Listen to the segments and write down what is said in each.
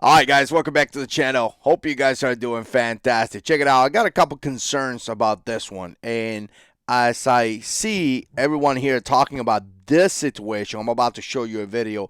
All right, guys, welcome back to the channel. Hope you guys are doing fantastic. Check it out. I got a couple concerns about this one. And as I see everyone here talking about this situation, I'm about to show you a video.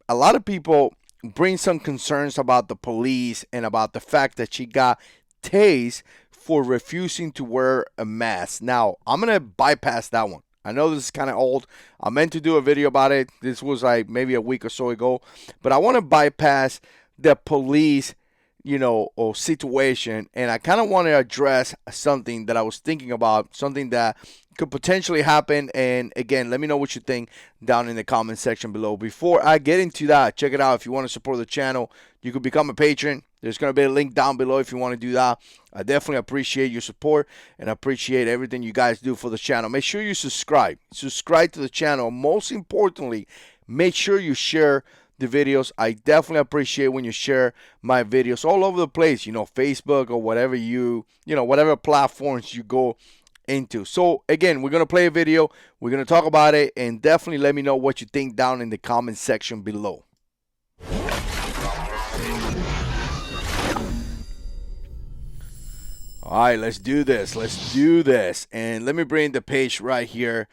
A lot of people bring some concerns about the police and about the fact that she got tased for refusing to wear a mask. Now, I'm going to bypass that one. I know this is kind of old. I meant to do a video about it. This was like maybe a week or so ago. But I want to bypass the police, or situation. And I kind of want to address something that I was thinking about, something that could potentially happen. And again, let me know what you think down in the comment section below. Before I get into that, check it out. If you want to support the channel, you could become a patron. There's going to be a link down below if you want to do that. I definitely appreciate your support and appreciate everything you guys do for the channel. Make sure you subscribe. Subscribe to the channel. Most importantly, make sure you share the videos. I definitely appreciate when you share my videos all over the place, Facebook or whatever whatever platforms you go into. So again, we're going to play a video. We're going to talk about it, and definitely let me know what you think down in the comment section below. All right, let's do this. Let's do this. And let me bring the page right here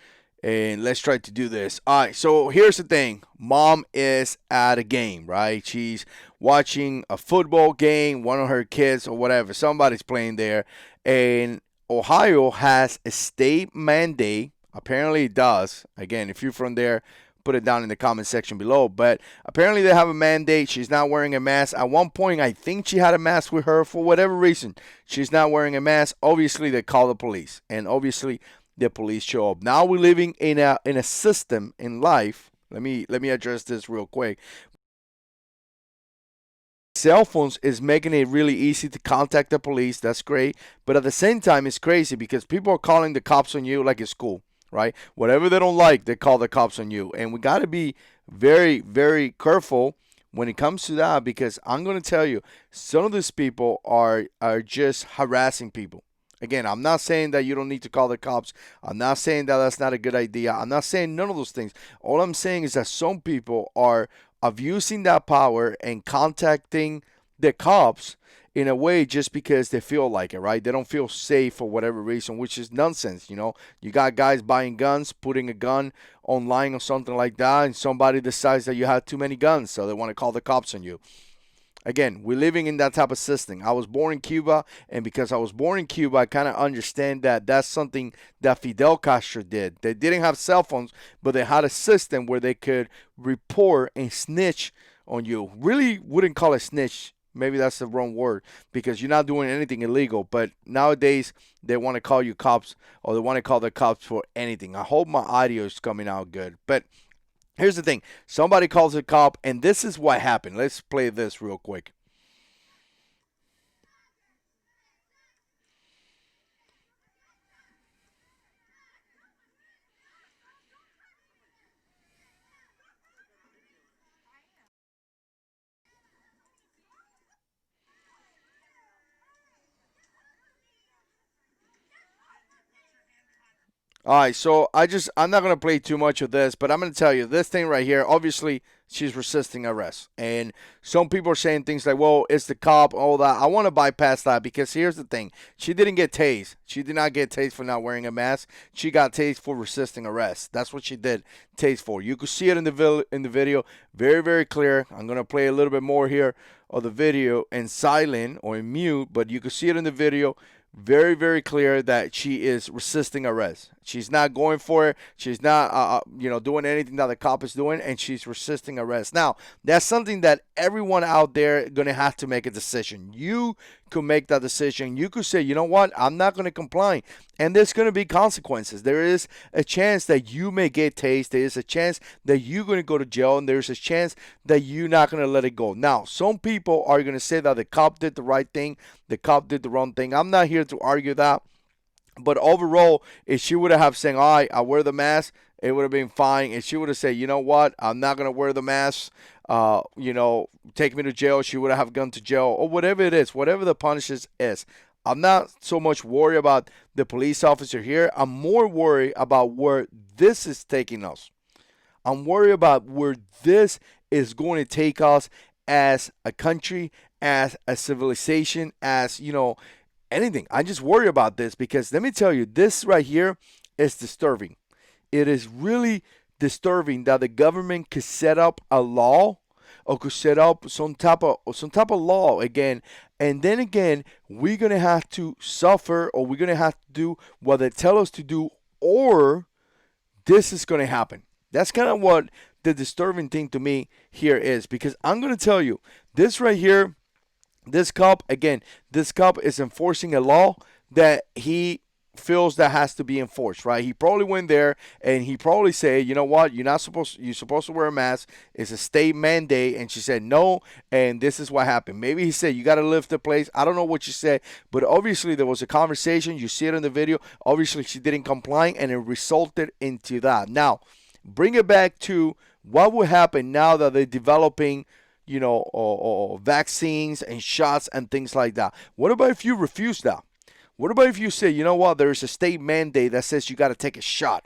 and let's try to do this. All right, so here's the thing. Mom is at a game, right? She's watching a football game, one of her kids or whatever. Somebody's playing there. And Ohio has a state mandate. Apparently it does. Again, if you're from there, put it down in the comment section below. But apparently they have a mandate. She's not wearing a mask. At one point, I think she had a mask with her for whatever reason. She's not wearing a mask. Obviously, they call the police. And obviously, the police show up. Now we're living in a system in life. Let me address this real quick. Cell phones is making it really easy to contact the police. That's great. But at the same time, it's crazy because people are calling the cops on you like it's cool, right? Whatever they don't like, they call the cops on you. And we got to be very, very careful when it comes to that, because I'm going to tell you, some of these people are just harassing people. Again, I'm not saying that you don't need to call the cops. I'm not saying that that's not a good idea. I'm not saying none of those things. All I'm saying is that some people are abusing that power and contacting the cops in a way just because they feel like it, right? They don't feel safe for whatever reason, which is nonsense. You got guys buying guns, putting a gun online or something like that, and somebody decides that you have too many guns, so they want to call the cops on you. Again, we're living in that type of system. I was born in Cuba, and because I was born in Cuba, I kind of understand that that's something that Fidel Castro did. They didn't have cell phones, but they had a system where they could report and snitch on you. Really wouldn't call it snitch. Maybe that's the wrong word, because you're not doing anything illegal. But nowadays, they want to call you cops, or they want to call the cops for anything. I hope my audio is coming out good. But here's the thing. Somebody calls a cop, and this is what happened. Let's play this real quick. All right, so I'm not gonna play too much of this, but I'm gonna tell you this thing right here. Obviously, she's resisting arrest, and some people are saying things like, "Well, it's the cop," all that. I want to bypass that, because here's the thing: she didn't get tased. She did not get tased for not wearing a mask. She got tased for resisting arrest. That's what she did tased for. You could see it in the video, very very clear. I'm gonna play a little bit more here of the video in silent or in mute, but you could see it in the video very, very clear that she is resisting arrest. She's not going for it. She's not, doing anything that the cop is doing, and she's resisting arrest. Now, that's something that everyone out there gonna have to make a decision. You could make that decision. You could say, you know what, I'm not gonna comply, and there's gonna be consequences. There is a chance that you may get tased. There is a chance that you're gonna go to jail, and there's a chance that you're not gonna let it go. Now, some people are gonna say that the cop did the right thing, the cop did the wrong thing. I'm not here to argue that. But overall, if she would have saying, all right, I wear the mask, it would have been fine. If she would have said, you know what, I'm not going to wear the mask, take me to jail, she would have gone to jail, or whatever it is, whatever the punishment is. I'm not so much worried about the police officer here. I'm more worried about where this is taking us. I'm worried about where this is going to take us as a country, as a civilization, as, anything. I just worry about this because let me tell you, this right here is disturbing. It is really disturbing that the government could set up a law or could set up some type of law again, and then again we're gonna have to suffer, or we're gonna have to do what they tell us to do, or this is gonna happen. That's kind of what the disturbing thing to me here is, because I'm gonna tell you this right here. This cop, again, this cop is enforcing a law that he feels that has to be enforced, right? He probably went there and he probably said, you know what, you're supposed to wear a mask. It's a state mandate. And she said no, and this is what happened. Maybe he said you got to lift the place. I don't know what she said, but obviously there was a conversation. You see it in the video. Obviously she didn't comply, and it resulted into that. Now, bring it back to what would happen now that they're developing, or vaccines and shots and things like that. What about if you refuse that? What about if you say, you know what, there's a state mandate that says you got to take a shot.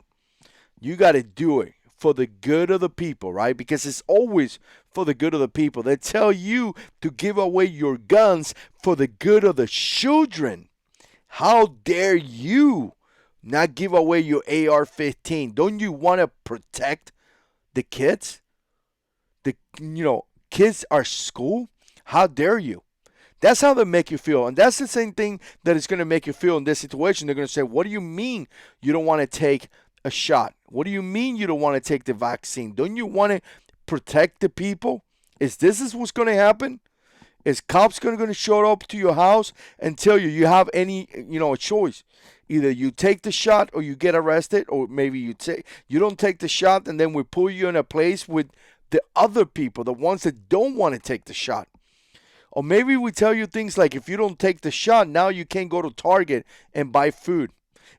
You got to do it for the good of the people, right? Because it's always for the good of the people. They tell you to give away your guns for the good of the children. How dare you not give away your AR-15? Don't you want to protect the kids? Kids are school. How dare you? That's how they make you feel. And that's the same thing that is going to make you feel in this situation. They're going to say, what do you mean you don't want to take a shot? What do you mean you don't want to take the vaccine? Don't you want to protect the people? Is what's going to happen? Is cops going to show up to your house and tell you have any, a choice? Either you take the shot or you get arrested, or maybe you don't take the shot and then we pull you in a place with the other people, the ones that don't want to take the shot. Or maybe we tell you things like, if you don't take the shot, now you can't go to Target and buy food.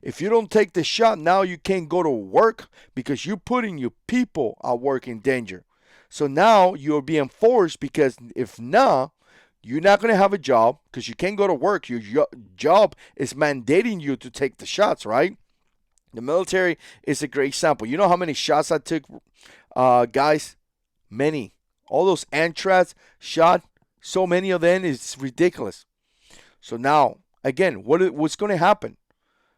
If you don't take the shot, now you can't go to work because you're putting your people at work in danger. So now you're being forced, because if not, you're not going to have a job because you can't go to work. Your job is mandating you to take the shots, right? The military is a great example. You know how many shots I took, guys? Many. All those anthrax shot, so many of them, is ridiculous. So now, again, what's going to happen?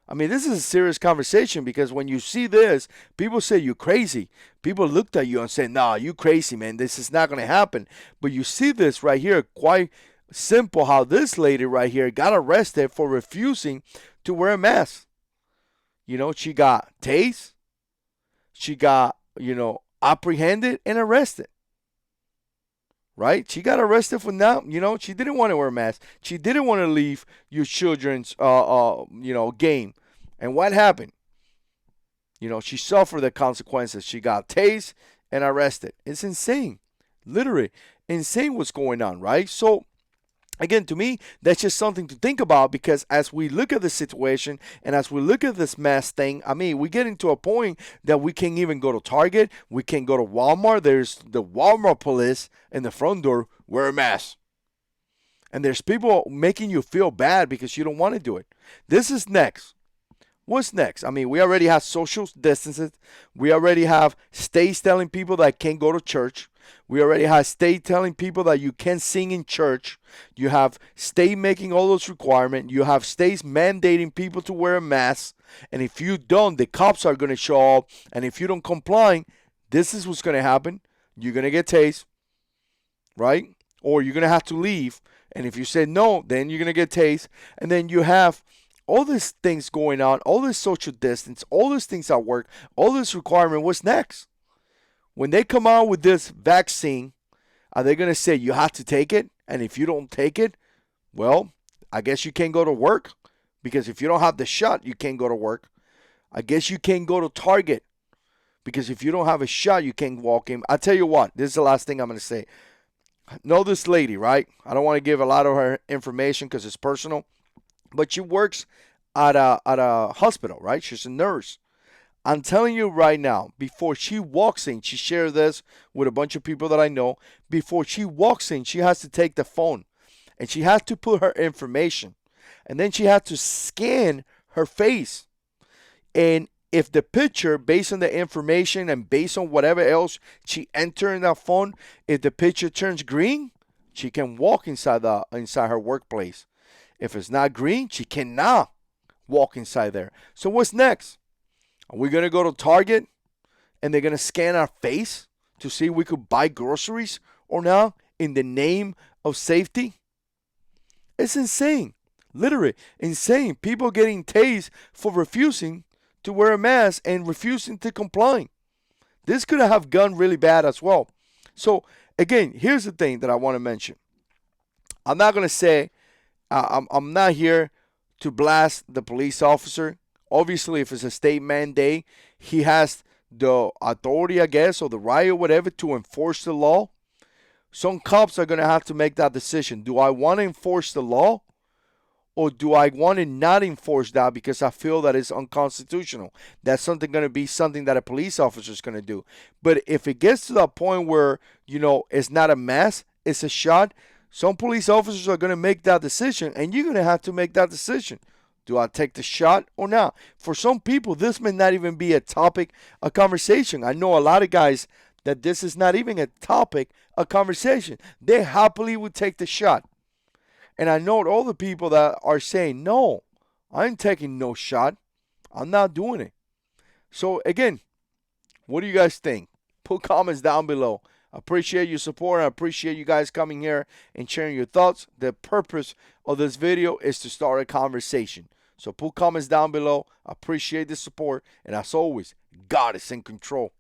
I mean, this is a serious conversation, because when you see this, people say you're crazy. People looked at you and said, nah, you crazy, man. This is not going to happen. But you see this right here, quite simple, how this lady right here got arrested for refusing to wear a mask. She got tased. She got, apprehended and arrested. Right? She got arrested for now. She didn't want to wear a mask. She didn't want to leave your children's, game. And what happened? She suffered the consequences. She got tased and arrested. It's insane. Literally insane what's going on, right? So, again, to me, that's just something to think about, because as we look at the situation and as we look at this mask thing, I mean, we get into a point that we can't even go to Target. We can't go to Walmart. There's the Walmart police in the front door, wear a mask. And there's people making you feel bad because you don't want to do it. This is next. What's next? I mean, we already have social distances. We already have states telling people that can't go to church. We already have state telling people that you can't sing in church. You have state making all those requirements. You have states mandating people to wear a mask. And if you don't, the cops are going to show up. And if you don't comply, this is what's going to happen. You're going to get tased, right? Or you're going to have to leave. And if you say no, then you're going to get tased. And then you have all these things going on, all this social distance, all these things at work, all this requirement. What's next? When they come out with this vaccine, are they going to say you have to take it? And if you don't take it, well, I guess you can't go to work, because if you don't have the shot, you can't go to work. I guess you can't go to Target, because if you don't have a shot, you can't walk in. I'll tell you what, this is the last thing I'm going to say. Know this lady, right? I don't want to give a lot of her information because it's personal, but she works at a hospital, right? She's a nurse. I'm telling you right now, before she walks in, she shared this with a bunch of people that I know. Before she walks in, she has to take the phone and she has to put her information. And then she has to scan her face. And if the picture, based on the information and based on whatever else she entered in that phone, if the picture turns green, She can walk inside her workplace. If it's not green, she cannot walk inside there. So what's next? Are we gonna go to Target and they're gonna scan our face to see if we could buy groceries or not in the name of safety? It's insane. Literally insane. People getting tased for refusing to wear a mask and refusing to comply. This could have gone really bad as well. So again, here's the thing that I want to mention. I'm not gonna say I'm not here to blast the police officer. Obviously, if it's a state mandate, he has the authority, I guess, or the right or whatever to enforce the law. Some cops are gonna have to make that decision. Do I want to enforce the law? Or do I want to not enforce that because I feel that it's unconstitutional? That's something going to be something that a police officer is going to do. But if it gets to that point where, it's not a mask, it's a shot, some police officers are going to make that decision, and you're going to have to make that decision. Do I take the shot or not? For some people, this may not even be a topic, a conversation. I know a lot of guys that this is not even a topic, a conversation. They happily would take the shot. And I know all the people that are saying, no, I ain't taking no shot. I'm not doing it. So, again, what do you guys think? Put comments down below. I appreciate your support. I appreciate you guys coming here and sharing your thoughts. The purpose of this video is to start a conversation. So, put comments down below. I appreciate the support. And as always, God is in control.